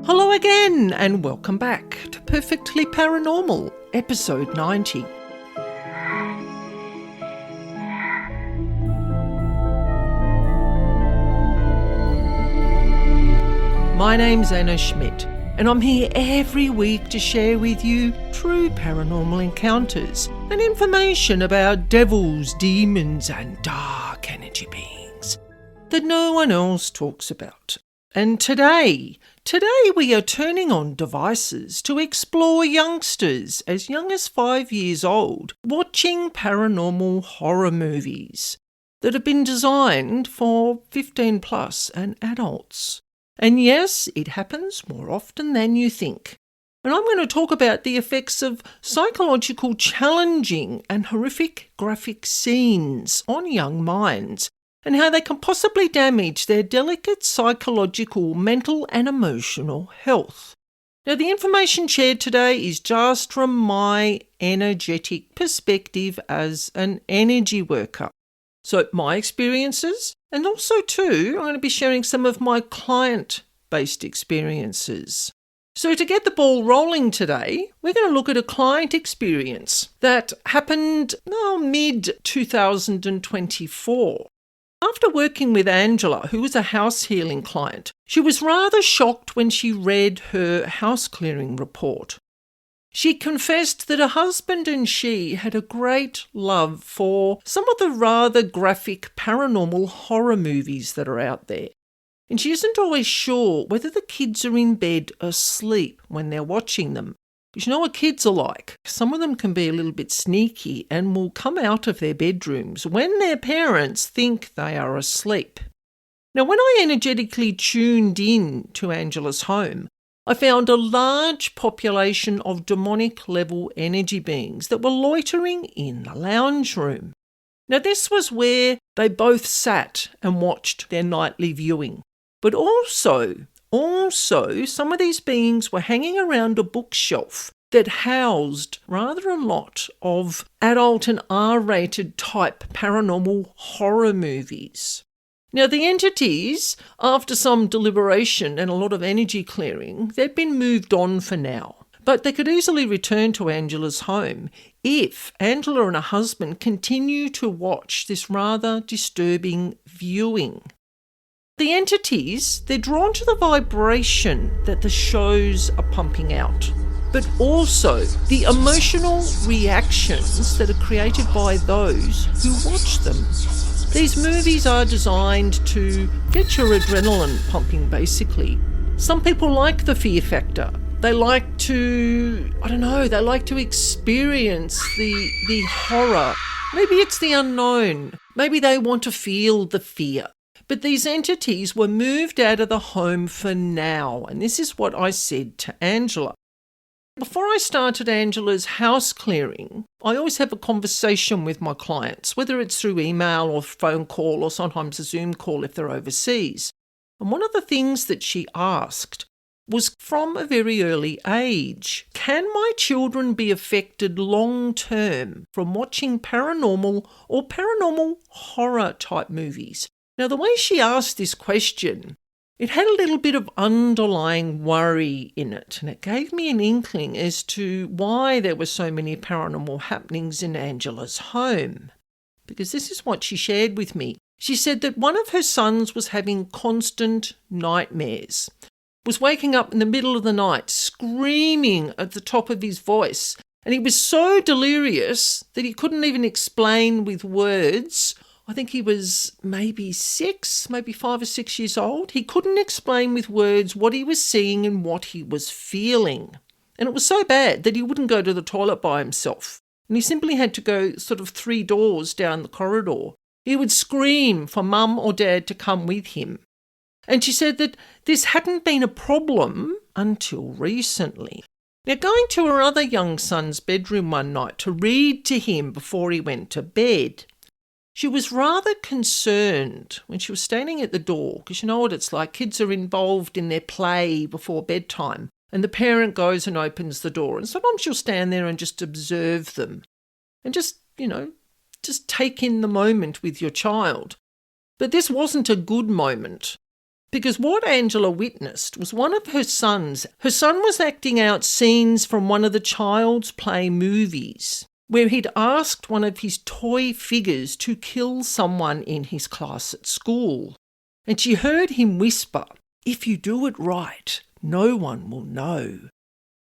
Hello again, and welcome back to Perfectly Paranormal, episode 90. My name's Annaschmidt, and I'm here every week to share with you true paranormal encounters and information about devils, demons, and dark energy beings that no one else talks about. And today we are turning on devices to explore youngsters as young as 5 years old watching paranormal horror movies that have been designed for 15 plus and adults. And yes, it happens more often than you think. And I'm going to talk about the effects of psychological challenging and horrific graphic scenes on young minds, and how they can possibly damage their delicate psychological, mental and emotional health. Now, the information shared today is just from my energetic perspective as an energy worker. So my experiences, and also too, I'm going to be sharing some of my client-based experiences. So to get the ball rolling today, we're going to look at a client experience that happened mid-2024. After working with Angela, who was a house healing client, she was rather shocked when she read her house clearing report. She confessed that her husband and she had a great love for some of the rather graphic paranormal horror movies that are out there. And she isn't always sure whether the kids are in bed asleep when they're watching them. Because you know what kids are like. Some of them can be a little bit sneaky and will come out of their bedrooms when their parents think they are asleep. Now, when I energetically tuned in to Angela's home, I found a large population of demonic level energy beings that were loitering in the lounge room. Now, this was where they both sat and watched their nightly viewing. But also, some of these beings were hanging around a bookshelf that housed rather a lot of adult and R-rated type paranormal horror movies. Now, the entities, after some deliberation and a lot of energy clearing, they'd been moved on for now. But they could easily return to Angela's home if Angela and her husband continue to watch this rather disturbing viewing. The entities, they're drawn to the vibration that the shows are pumping out, but also the emotional reactions that are created by those who watch them. These movies are designed to get your adrenaline pumping, basically. Some people like the fear factor. They like to, they like to experience the horror. Maybe it's the unknown. Maybe they want to feel the fear. But these entities were moved out of the home for now, and this is what I said to Angela. Before I started Angela's house clearing, I always have a conversation with my clients, whether it's through email or phone call or sometimes a Zoom call if they're overseas. And one of the things that she asked was from a very early age, can my children be affected long term from watching paranormal or paranormal horror type movies? Now, the way she asked this question, it had a little bit of underlying worry in it, and it gave me an inkling as to why there were so many paranormal happenings in Angela's home. Because this is what she shared with me. She said that one of her sons was having constant nightmares, was waking up in the middle of the night, screaming at the top of his voice, and he was so delirious that he couldn't even explain with words. I think he was maybe 5 or 6 years old. He couldn't explain with words what he was seeing and what he was feeling. And it was so bad that he wouldn't go to the toilet by himself. And he simply had to go sort of 3 doors down the corridor. He would scream for mum or dad to come with him. And she said that this hadn't been a problem until recently. Now, going to her other young son's bedroom one night to read to him before he went to bed, she was rather concerned when she was standing at the door, because you know what it's like, kids are involved in their play before bedtime, and the parent goes and opens the door, and sometimes you'll stand there and just observe them and just take in the moment with your child. But this wasn't a good moment. Because what Angela witnessed was one of her sons. Her son was acting out scenes from one of the Child's Play movies where he'd asked one of his toy figures to kill someone in his class at school. And she heard him whisper, "If you do it right, no one will know."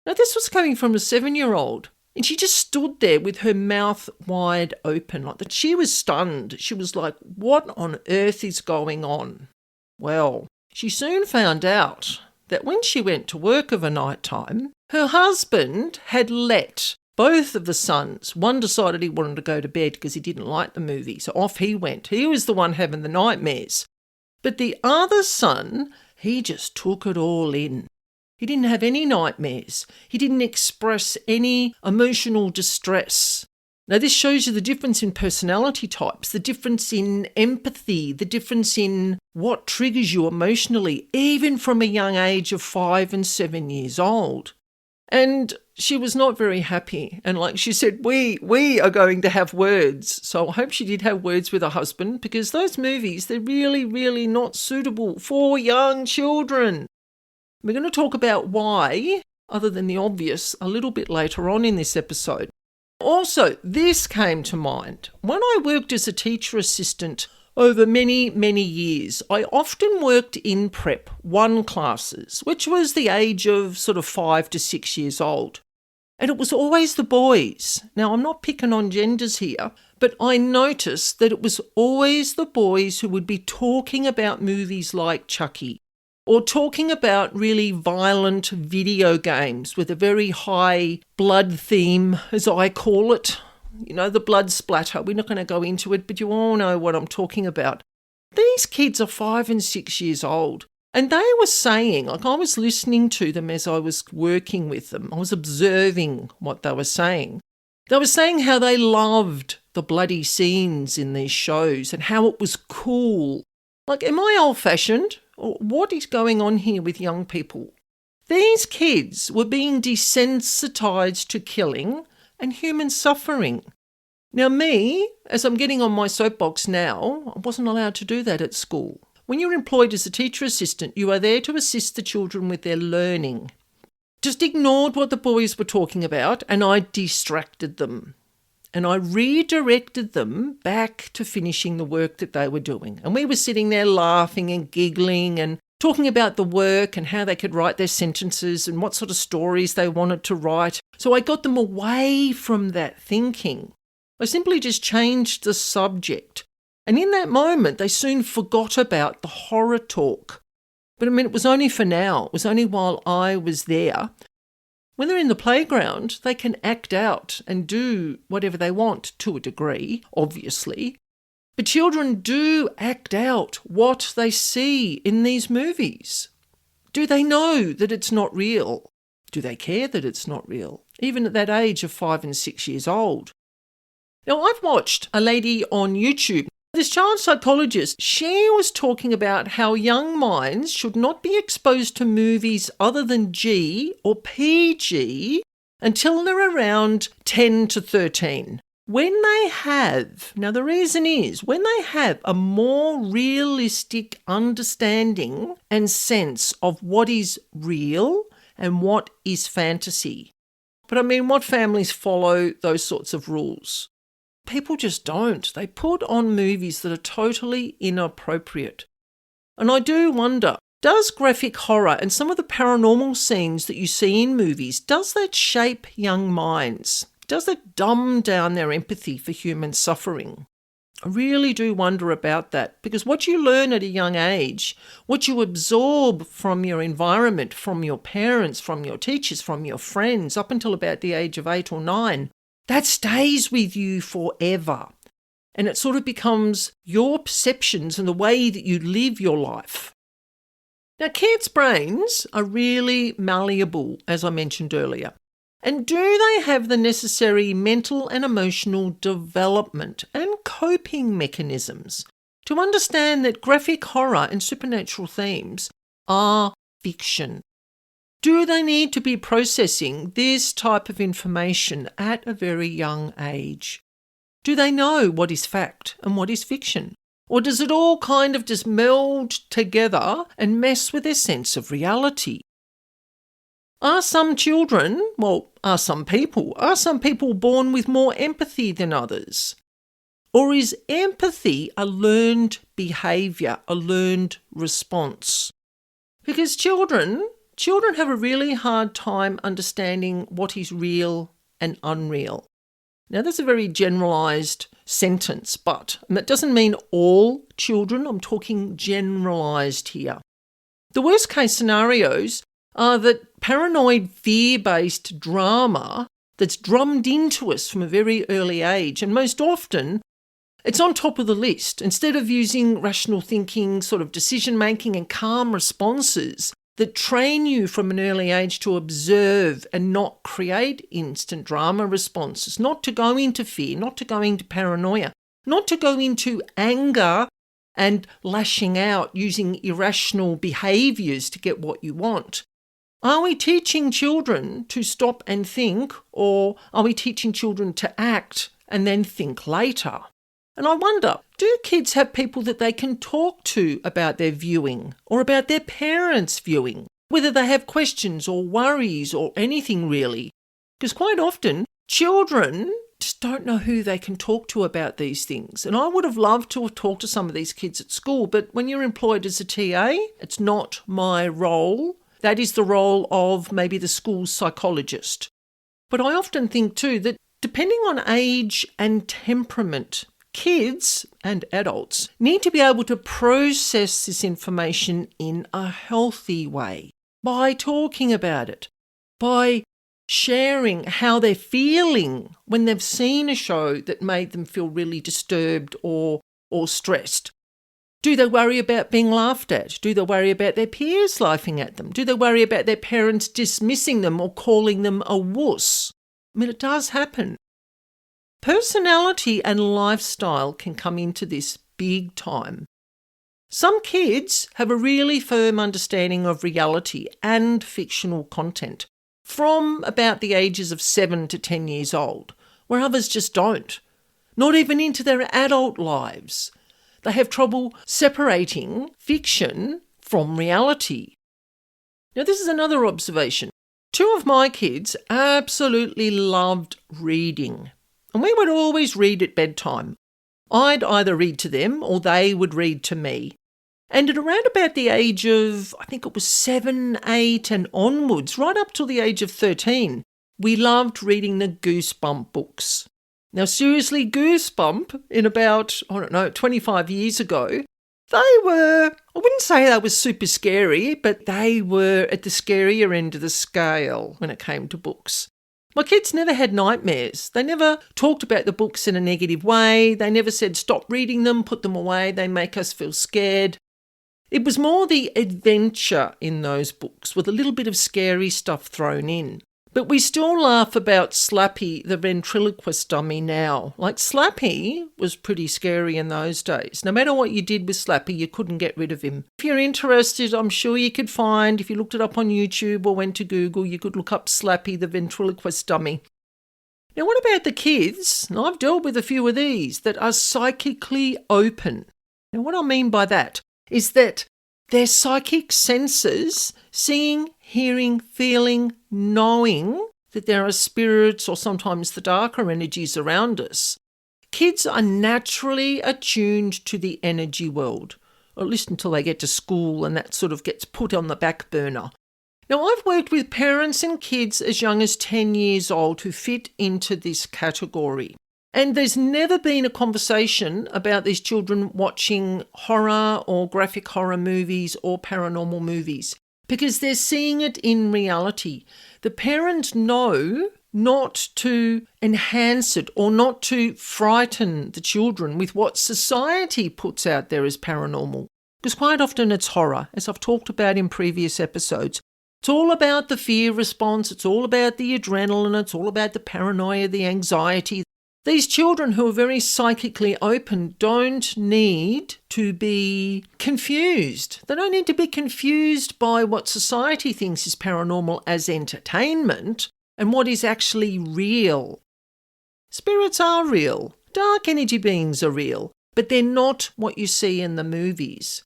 Now, this was coming from a 7-year-old, and she just stood there with her mouth wide open. Like that. She was stunned. She was like, what on earth is going on? Well, she soon found out that when she went to work of a night time, her husband had let both of the sons. One decided he wanted to go to bed because he didn't like the movie, so off he went. He was the one having the nightmares. But the other son, he just took it all in. He didn't have any nightmares. He didn't express any emotional distress. Now, this shows you the difference in personality types, the difference in empathy, the difference in what triggers you emotionally, even from a young age of 5 and 7 years old. And she was not very happy. And like she said, we are going to have words. So I hope she did have words with her husband, because those movies, they're really, really not suitable for young children. We're going to talk about why, other than the obvious, a little bit later on in this episode. Also, this came to mind. When I worked as a teacher assistant over many, many years, I often worked in Prep 1 classes, which was the age of sort of 5 to 6 years old. And it was always the boys. Now, I'm not picking on genders here, but I noticed that it was always the boys who would be talking about movies like Chucky, or talking about really violent video games with a very high blood theme, as I call it. You know, the blood splatter. We're not going to go into it, but you all know what I'm talking about. These kids are 5 and 6 years old. And they were saying, like I was listening to them as I was working with them. I was observing what they were saying. They were saying how they loved the bloody scenes in these shows and how it was cool. Like, am I old-fashioned? Or what is going on here with young people? These kids were being desensitized to killing and human suffering. Now me, as I'm getting on my soapbox now, I wasn't allowed to do that at school. When you're employed as a teacher assistant, you are there to assist the children with their learning. Just ignored what the boys were talking about, and I distracted them. And I redirected them back to finishing the work that they were doing. And we were sitting there laughing and giggling and talking about the work and how they could write their sentences and what sort of stories they wanted to write. So I got them away from that thinking. I simply just changed the subject. And in that moment, they soon forgot about the horror talk. But I mean, it was only for now. It was only while I was there. When they're in the playground, they can act out and do whatever they want to a degree, obviously. But children do act out what they see in these movies. Do they know that it's not real? Do they care that it's not real? Even at that age of 5 and 6 years old. Now, I've watched a lady on YouTube. This child psychologist, she was talking about how young minds should not be exposed to movies other than G or PG until they're around 10 to 13. When they have, now the reason is, when they have a more realistic understanding and sense of what is real and what is fantasy. But I mean, what families follow those sorts of rules? People just don't. They put on movies that are totally inappropriate. And I do wonder, does graphic horror and some of the paranormal scenes that you see in movies, does that shape young minds? Does it dumb down their empathy for human suffering? I really do wonder about that, because what you learn at a young age, what you absorb from your environment, from your parents, from your teachers, from your friends, up until about the age of 8 or 9, that stays with you forever. And it sort of becomes your perceptions and the way that you live your life. Now, kids' brains are really malleable, as I mentioned earlier. And do they have the necessary mental and emotional development and coping mechanisms to understand that graphic horror and supernatural themes are fiction? Do they need to be processing this type of information at a very young age? Do they know what is fact and what is fiction? Or does it all kind of just meld together and mess with their sense of reality? Are some people born with more empathy than others? Or is empathy a learned behaviour, a learned response? Because children have a really hard time understanding what is real and unreal. Now, that's a very generalised sentence, but that doesn't mean all children. I'm talking generalised here. The worst case scenarios are that paranoid fear-based drama that's drummed into us from a very early age, and most often it's on top of the list. Instead of using rational thinking, sort of decision-making and calm responses that train you from an early age to observe and not create instant drama responses, not to go into fear, not to go into paranoia, not to go into anger and lashing out using irrational behaviours to get what you want. Are we teaching children to stop and think, or are we teaching children to act and then think later? And I wonder, do kids have people that they can talk to about their viewing or about their parents' viewing, whether they have questions or worries or anything really? Because quite often, children just don't know who they can talk to about these things. And I would have loved to have talked to some of these kids at school, but when you're employed as a TA, it's not my role. That is the role of maybe the school psychologist. But I often think too that depending on age and temperament, kids and adults need to be able to process this information in a healthy way by talking about it, by sharing how they're feeling when they've seen a show that made them feel really disturbed or stressed. Do they worry about being laughed at? Do they worry about their peers laughing at them? Do they worry about their parents dismissing them or calling them a wuss? I mean, it does happen. Personality and lifestyle can come into this big time. Some kids have a really firm understanding of reality and fictional content from about the ages of 7 to 10 years old, where others just don't, not even into their adult lives. They have trouble separating fiction from reality. Now, this is another observation. 2 of my kids absolutely loved reading, and we would always read at bedtime. I'd either read to them or they would read to me. And at around about the age of, I think it was 7, 8 and onwards, right up till the age of 13, we loved reading the Goosebump books. Now, seriously, Goosebump, in about, 25 years ago, they were, I wouldn't say they were super scary, but they were at the scarier end of the scale when it came to books. My kids never had nightmares. They never talked about the books in a negative way. They never said, stop reading them, put them away, they make us feel scared. It was more the adventure in those books with a little bit of scary stuff thrown in. But we still laugh about Slappy, the ventriloquist dummy now. Like, Slappy was pretty scary in those days. No matter what you did with Slappy, you couldn't get rid of him. If you're interested, I'm sure you could find, if you looked it up on YouTube or went to Google, you could look up Slappy, the ventriloquist dummy. Now, what about the kids? Now, I've dealt with a few of these that are psychically open. Now, what I mean by that is that their psychic senses, seeing, hearing, feeling, knowing that there are spirits or sometimes the darker energies around us. Kids are naturally attuned to the energy world, or at least until they get to school and that sort of gets put on the back burner. Now, I've worked with parents and kids as young as 10 years old who fit into this category. And there's never been a conversation about these children watching horror or graphic horror movies or paranormal movies because they're seeing it in reality. The parents know not to enhance it or not to frighten the children with what society puts out there as paranormal. Because quite often it's horror, as I've talked about in previous episodes. It's all about the fear response, it's all about the adrenaline, it's all about the paranoia, the anxiety. These children who are very psychically open don't need to be confused. They don't need to be confused by what society thinks is paranormal as entertainment and what is actually real. Spirits are real. Dark energy beings are real. but they're not what you see in the movies.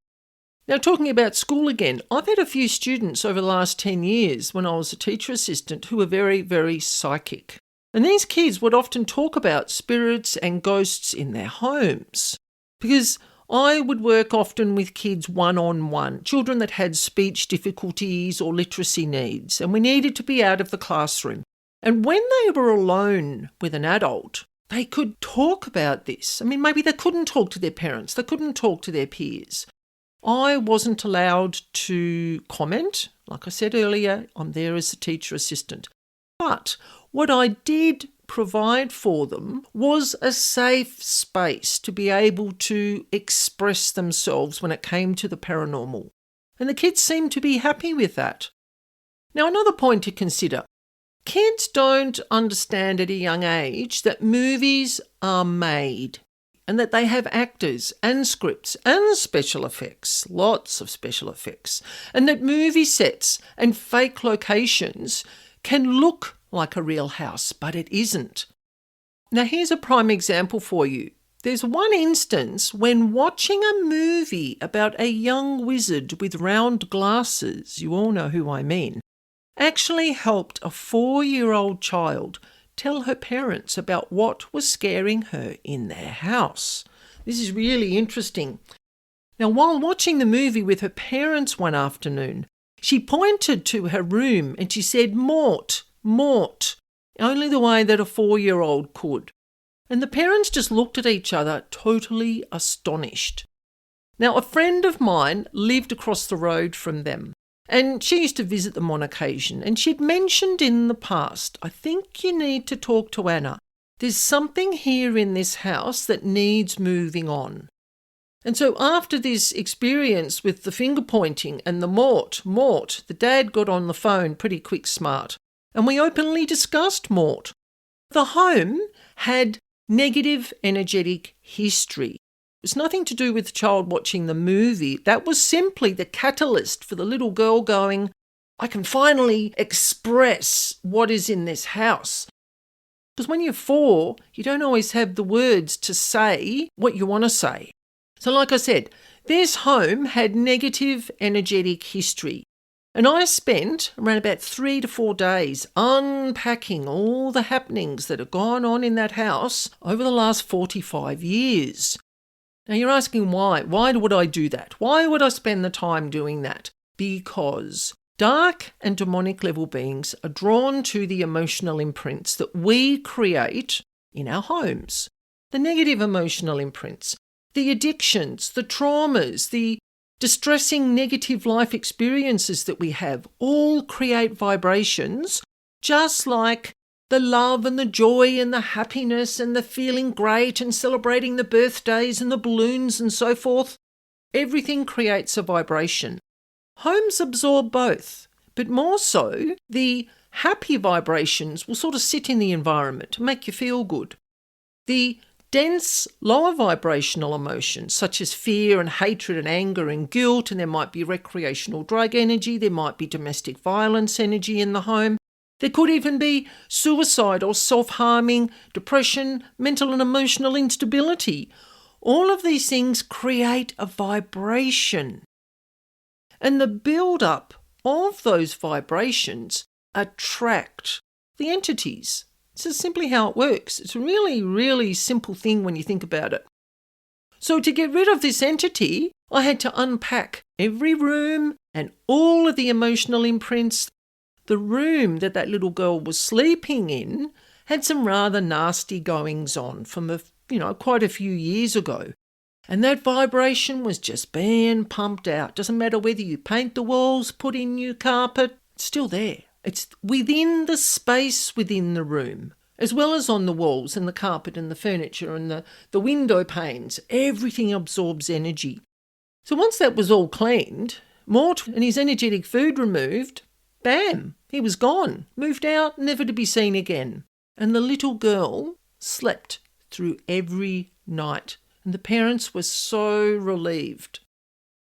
Now, talking about school again, I've had a few students over the last 10 years when I was a teacher assistant who were very, very psychic. And these kids would often talk about spirits and ghosts in their homes, because I would work often with kids one-on-one, children that had speech difficulties or literacy needs, and we needed to be out of the classroom. And when they were alone with an adult, they could talk about this. I mean, maybe they couldn't talk to their parents, they couldn't talk to their peers. I wasn't allowed to comment. Like I said earlier, I'm there as a teacher assistant. But what I did provide for them was a safe space to be able to express themselves when it came to the paranormal. And the kids seemed to be happy with that. Now, another point to consider. Kids don't understand at a young age that movies are made and that they have actors and scripts and special effects, lots of special effects, and that movie sets and fake locations can look like a real house, but it isn't. Now, here's a prime example for you. There's one instance when watching a movie about a young wizard with round glasses, you all know who I mean, actually helped a 4-year-old child tell her parents about what was scaring her in their house. This is really interesting. Now, while watching the movie with her parents one afternoon, she pointed to her room and she said, "Mort, Mort," only the way that a 4-year-old could. And the parents just looked at each other, totally astonished. Now, a friend of mine lived across the road from them, and she used to visit them on occasion, and she'd mentioned in the past, "I think you need to talk to Anna. There's something here in this house that needs moving on." And so after this experience with the finger pointing and the Mort, the dad got on the phone pretty quick smart, and we openly discussed Mort. The home had negative energetic history. It's nothing to do with the child watching the movie. That was simply the catalyst for the little girl going, "I can finally express what is in this house." Because when you're 4, you don't always have the words to say what you want to say. So like I said, this home had negative energetic history. And I spent around about 3 to 4 days unpacking all the happenings that had gone on in that house over the last 45 years. Now you're asking why? Why would I do that? Why would I spend the time doing that? Because dark and demonic level beings are drawn to the emotional imprints that we create in our homes. The negative emotional imprints, the addictions, the traumas, the distressing negative life experiences that we have all create vibrations, just like the love and the joy and the happiness and the feeling great and celebrating the birthdays and the balloons and so forth. Everything creates a vibration. Homes absorb both, but more so the happy vibrations will sort of sit in the environment and make you feel good. The dense, lower vibrational emotions such as fear and hatred and anger and guilt, and there might be recreational drug energy, there might be domestic violence energy in the home. There could even be suicide or self-harming, depression, mental and emotional instability. All of these things create a vibration. And the build-up of those vibrations attract the entities. This is simply how it works. It's a really, really simple thing when you think about it. So to get rid of this entity, I had to unpack every room and all of the emotional imprints. The room that that little girl was sleeping in had some rather nasty goings on from quite a few years ago. And that vibration was just being pumped out. Doesn't matter whether you paint the walls, put in new carpet, it's still there. It's within the space within the room, as well as on the walls and the carpet and the furniture and the window panes. Everything absorbs energy. So once that was all cleaned, Mort and his energetic food removed, bam, he was gone, moved out, never to be seen again. And the little girl slept through every night, and the parents were so relieved.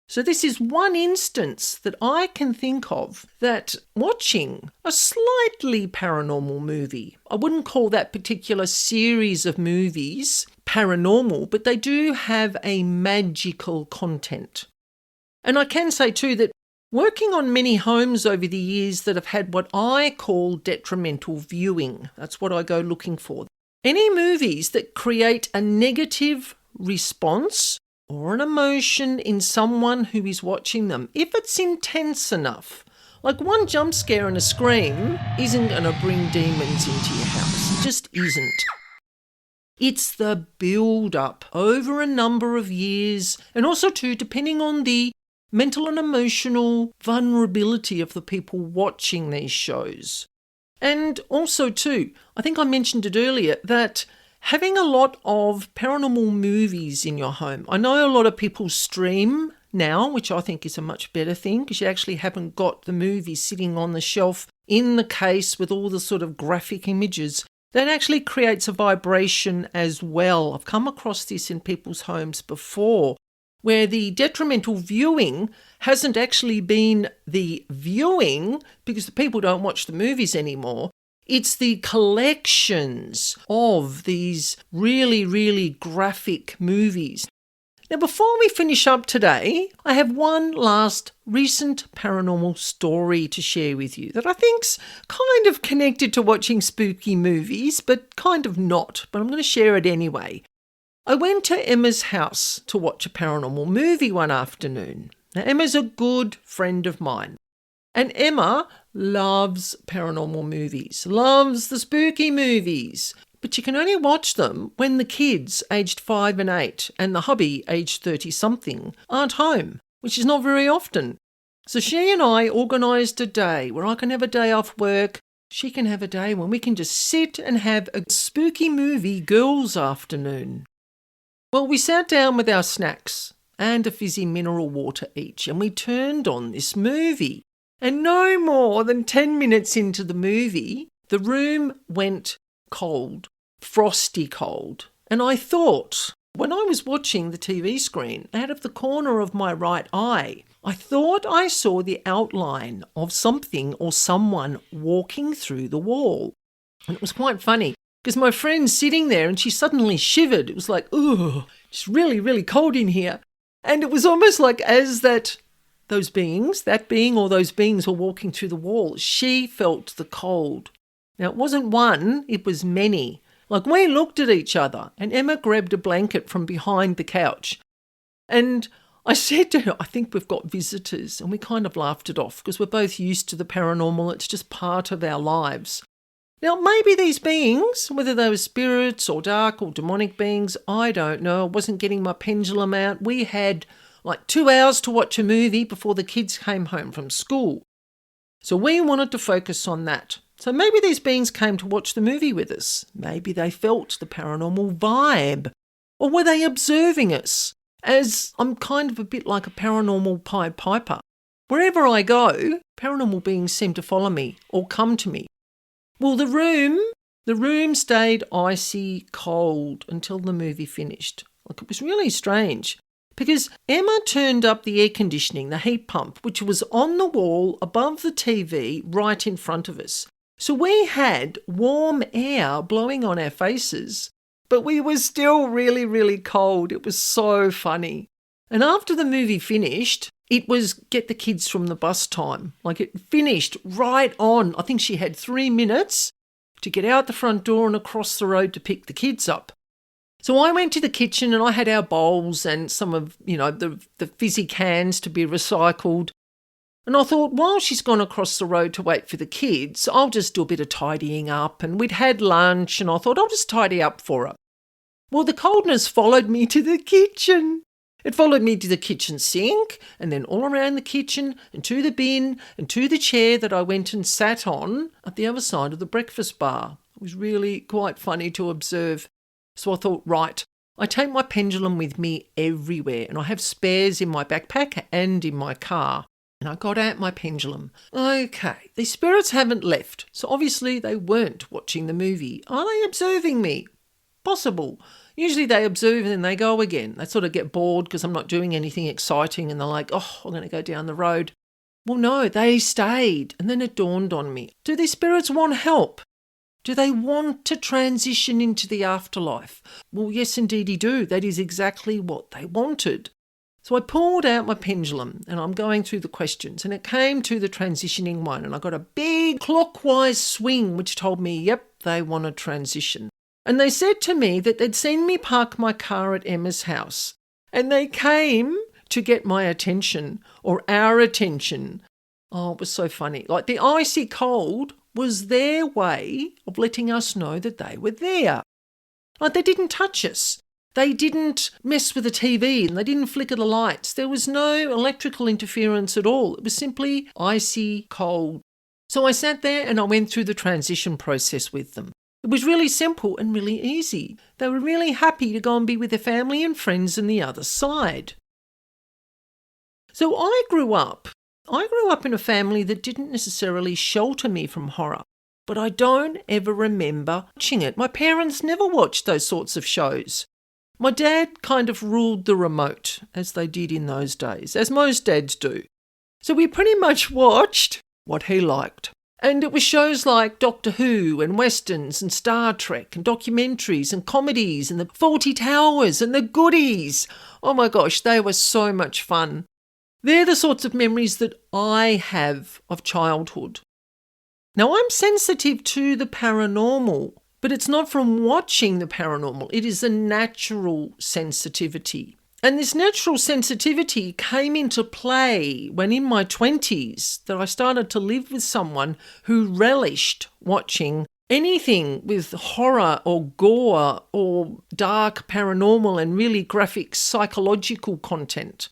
So this is one instance that I can think of that watching a slightly paranormal movie, I wouldn't call that particular series of movies paranormal, but they do have a magical content. And I can say too that working on many homes over the years that have had what I call detrimental viewing, that's what I go looking for. Any movies that create a negative response or an emotion in someone who is watching them, if it's intense enough, like one jump scare and a scream isn't going to bring demons into your house. It just isn't. It's the build-up over a number of years, and also too, depending on the mental and emotional vulnerability of the people watching these shows. And also too, I think I mentioned it earlier, that having a lot of paranormal movies in your home. I know a lot of people stream now, which I think is a much better thing, because you actually haven't got the movie sitting on the shelf in the case with all the sort of graphic images. That actually creates a vibration as well. I've come across this in people's homes before, where the detrimental viewing hasn't actually been the viewing, because the people don't watch the movies anymore. It's the collections of these really, really graphic movies. Now, before we finish up today, I have one last recent paranormal story to share with you that I think's kind of connected to watching spooky movies, but kind of not. But I'm going to share it anyway. I went to Emma's house to watch a paranormal movie one afternoon. Now, Emma's a good friend of mine. And Emma loves paranormal movies, loves the spooky movies. But you can only watch them when the kids aged 5 and 8 and the hubby aged 30-something aren't home, which is not very often. So she and I organised a day where I can have a day off work, she can have a day when we can just sit and have a spooky movie girls' afternoon. Well, we sat down with our snacks and a fizzy mineral water each, and we turned on this movie. And no more than 10 minutes into the movie, the room went cold, frosty cold. And I thought, when I was watching the TV screen, out of the corner of my right eye, I thought I saw the outline of something or someone walking through the wall. And it was quite funny, because my friend's sitting there and she suddenly shivered. It was like, ooh, it's really, really cold in here. And it was almost like as those beings were walking through the wall, she felt the cold. Now, it wasn't one, it was many. Like, we looked at each other and Emma grabbed a blanket from behind the couch. And I said to her, I think we've got visitors. And we kind of laughed it off because we're both used to the paranormal. It's just part of our lives. Now, maybe these beings, whether they were spirits or dark or demonic beings, I don't know. I wasn't getting my pendulum out. We had like 2 hours to watch a movie before the kids came home from school. So we wanted to focus on that. So maybe these beings came to watch the movie with us. Maybe they felt the paranormal vibe. Or were they observing us? As I'm kind of a bit like a paranormal Pied Piper. Wherever I go, paranormal beings seem to follow me or come to me. Well, the room stayed icy cold until the movie finished. Like, it was really strange. Because Emma turned up the air conditioning, the heat pump, which was on the wall above the TV right in front of us. So we had warm air blowing on our faces, but we were still really, really cold. It was so funny. And after the movie finished, it was get the kids from the bus time. Like, it finished right on. I think she had 3 minutes to get out the front door and across the road to pick the kids up. So I went to the kitchen and I had our bowls and some of, the fizzy cans to be recycled. And I thought, while she's gone across the road to wait for the kids, I'll just do a bit of tidying up. And we'd had lunch and I thought I'll just tidy up for her. Well, the coldness followed me to the kitchen. It followed me to the kitchen sink and then all around the kitchen and to the bin and to the chair that I went and sat on at the other side of the breakfast bar. It was really quite funny to observe. So I thought, right, I take my pendulum with me everywhere and I have spares in my backpack and in my car. And I got out my pendulum. Okay, these spirits haven't left, so obviously they weren't watching the movie. Are they observing me? Possible. Usually they observe and then they go again. They sort of get bored because I'm not doing anything exciting and they're like, oh, I'm going to go down the road. Well, no, they stayed. And then it dawned on me. Do these spirits want help? Do they want to transition into the afterlife? Well, yes, indeedy do. That is exactly what they wanted. So I pulled out my pendulum and I'm going through the questions, and it came to the transitioning one, and I got a big clockwise swing which told me, yep, they want to transition. And they said to me that they'd seen me park my car at Emma's house, and they came to get my attention, or our attention. Oh, it was so funny. Like, the icy cold was their way of letting us know that they were there. Like, they didn't touch us. They didn't mess with the TV and they didn't flicker the lights. There was no electrical interference at all. It was simply icy cold. So I sat there and I went through the transition process with them. It was really simple and really easy. They were really happy to go and be with their family and friends on the other side. So I grew up in a family that didn't necessarily shelter me from horror, but I don't ever remember watching it. My parents never watched those sorts of shows. My dad kind of ruled the remote, as they did in those days, as most dads do. So we pretty much watched what he liked. And it was shows like Doctor Who and Westerns and Star Trek and documentaries and comedies and the Fawlty Towers and the Goodies. Oh my gosh, they were so much fun. They're the sorts of memories that I have of childhood. Now, I'm sensitive to the paranormal, but it's not from watching the paranormal. It is a natural sensitivity. And this natural sensitivity came into play when in my 20s that I started to live with someone who relished watching anything with horror or gore or dark paranormal and really graphic psychological content.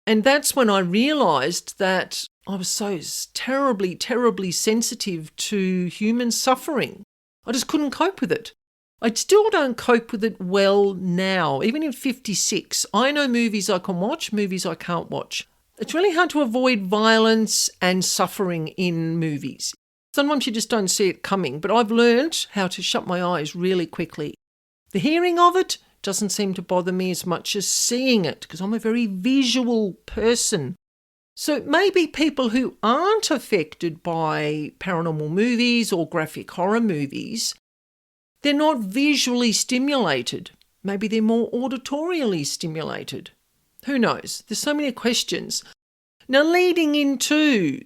And that's when I realised that I was so terribly, terribly sensitive to human suffering. I just couldn't cope with it. I still don't cope with it well now. Even in 56, I know movies I can watch, movies I can't watch. It's really hard to avoid violence and suffering in movies. Sometimes you just don't see it coming, but I've learned how to shut my eyes really quickly. The hearing of it doesn't seem to bother me as much as seeing it, because I'm a very visual person. So maybe people who aren't affected by paranormal movies or graphic horror movies, they're not visually stimulated. Maybe they're more auditorially stimulated. Who knows? There's so many questions. Now, leading into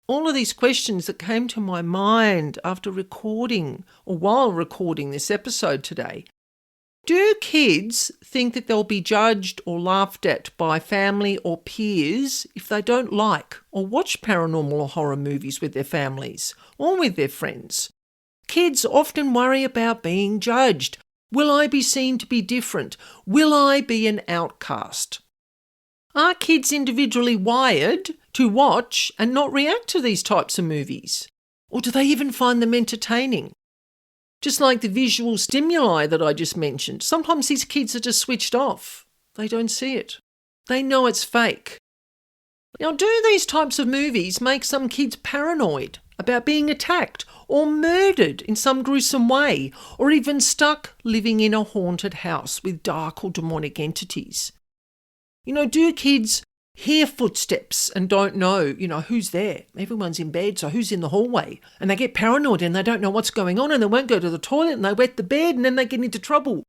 all of these questions that came to my mind after recording or while recording this episode today, do kids think that they'll be judged or laughed at by family or peers if they don't like or watch paranormal or horror movies with their families or with their friends? Kids often worry about being judged. Will I be seen to be different? Will I be an outcast? Are kids individually wired to watch and not react to these types of movies? Or do they even find them entertaining? Just like the visual stimuli that I just mentioned, sometimes these kids are just switched off. They don't see it. They know it's fake. Now, do these types of movies make some kids paranoid about being attacked or murdered in some gruesome way, or even stuck living in a haunted house with dark or demonic entities? Do kids hear footsteps and don't know, who's there? Everyone's in bed, so who's in the hallway? And they get paranoid and they don't know what's going on and they won't go to the toilet and they wet the bed and then they get into trouble.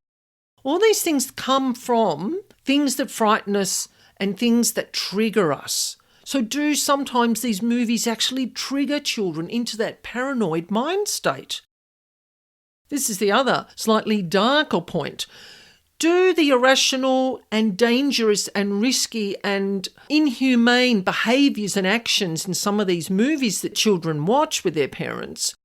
All these things come from things that frighten us and things that trigger us. So do sometimes these movies actually trigger children into that paranoid mind state? This is the other slightly darker point. Do the irrational and dangerous and risky and inhumane behaviours and actions in some of these movies that children watch with their parents,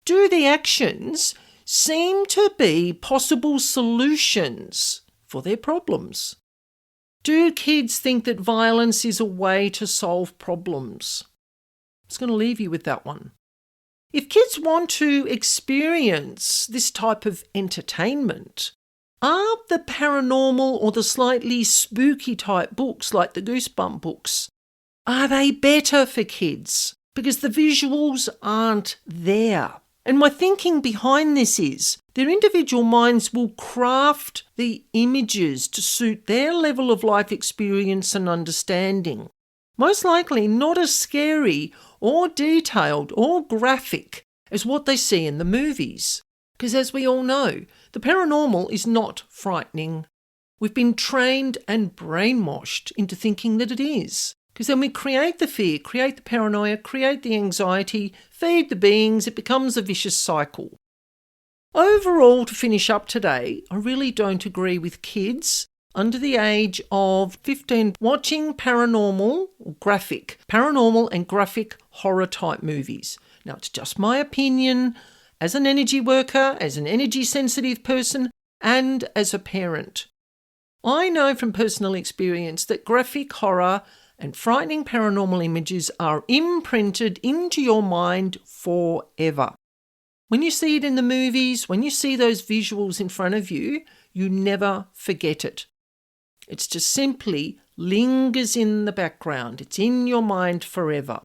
do the actions seem to be possible solutions for their problems? Do kids think that violence is a way to solve problems? I'm just going to leave you with that one. If kids want to experience this type of entertainment, are the paranormal or the slightly spooky type books like the Goosebump books, are they better for kids? Because the visuals aren't there. And my thinking behind this is their individual minds will craft the images to suit their level of life experience and understanding. Most likely not as scary or detailed or graphic as what they see in the movies. Because as we all know, the paranormal is not frightening. We've been trained and brainwashed into thinking that it is. Because then we create the fear, create the paranoia, create the anxiety, feed the beings, it becomes a vicious cycle. Overall, to finish up today, I really don't agree with kids under the age of 15 watching paranormal and graphic horror type movies. Now, it's just my opinion as an energy worker, as an energy sensitive person, and as a parent. I know from personal experience that graphic horror and frightening paranormal images are imprinted into your mind forever. When you see it in the movies, when you see those visuals in front of you, you never forget it. It just simply lingers in the background. It's in your mind forever.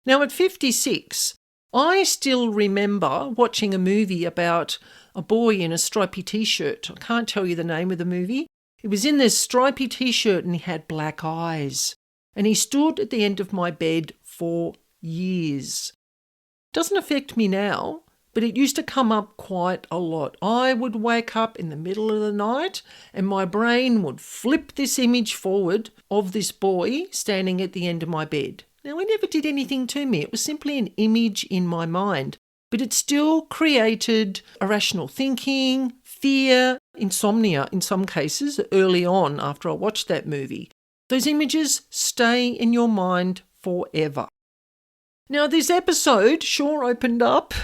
Now, at 56, I still remember watching a movie about a boy in a stripy t-shirt. I can't tell you the name of the movie. He was in this stripy t-shirt and he had black eyes. And he stood at the end of my bed for years. Doesn't affect me now, but it used to come up quite a lot. I would wake up in the middle of the night and my brain would flip this image forward of this boy standing at the end of my bed. Now, it never did anything to me. It was simply an image in my mind, but it still created irrational thinking, fear, insomnia in some cases early on after I watched that movie. Those images stay in your mind forever. Now, this episode sure opened up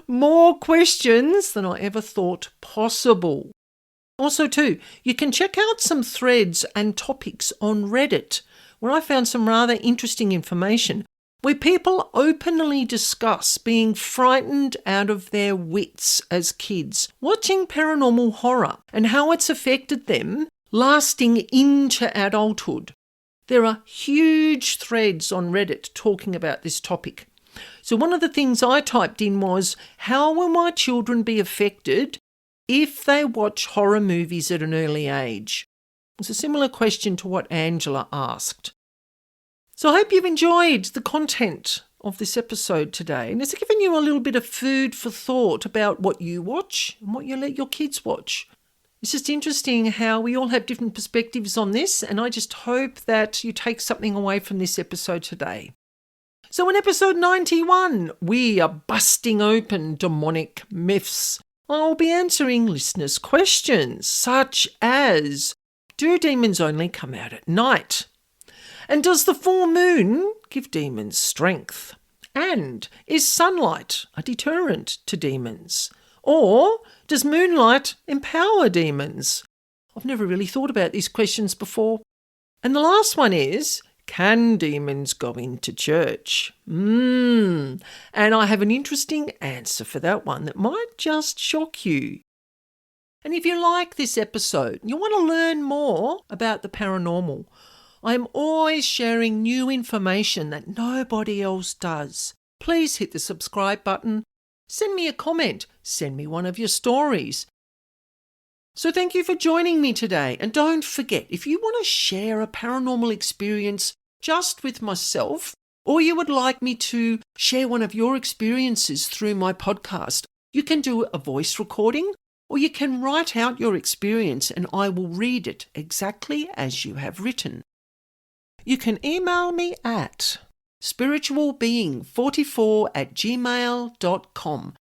more questions than I ever thought possible. Also, too, you can check out some threads and topics on Reddit where I found some rather interesting information where people openly discuss being frightened out of their wits as kids, watching paranormal horror and how it's affected them lasting into adulthood. There are huge threads on Reddit talking about this topic. So one of the things I typed in was, how will my children be affected if they watch horror movies at an early age? It's a similar question to what Angela asked. So I hope you've enjoyed the content of this episode today, and it's given you a little bit of food for thought about what you watch and what you let your kids watch. It's just interesting how we all have different perspectives on this, and I just hope that you take something away from this episode today. So in episode 91, we are busting open demonic myths. I'll be answering listeners' questions, such as, do demons only come out at night? And does the full moon give demons strength? And is sunlight a deterrent to demons? Or does moonlight empower demons? I've never really thought about these questions before. And the last one is, can demons go into church? And I have an interesting answer for that one that might just shock you. And if you like this episode, you want to learn more about the paranormal, I am always sharing new information that nobody else does. Please hit the subscribe button. Send me a comment. Send me one of your stories. So thank you for joining me today. And don't forget, if you want to share a paranormal experience just with myself, or you would like me to share one of your experiences through my podcast, you can do a voice recording, or you can write out your experience and I will read it exactly as you have written. You can email me at spiritualbeing44@gmail.com.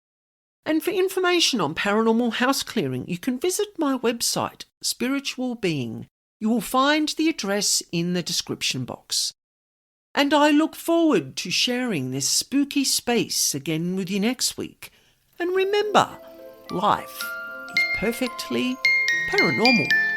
And for information on paranormal house clearing, you can visit my website, Spiritual Being. You will find the address in the description box. And I look forward to sharing this spooky space again with you next week. And remember, life is perfectly paranormal.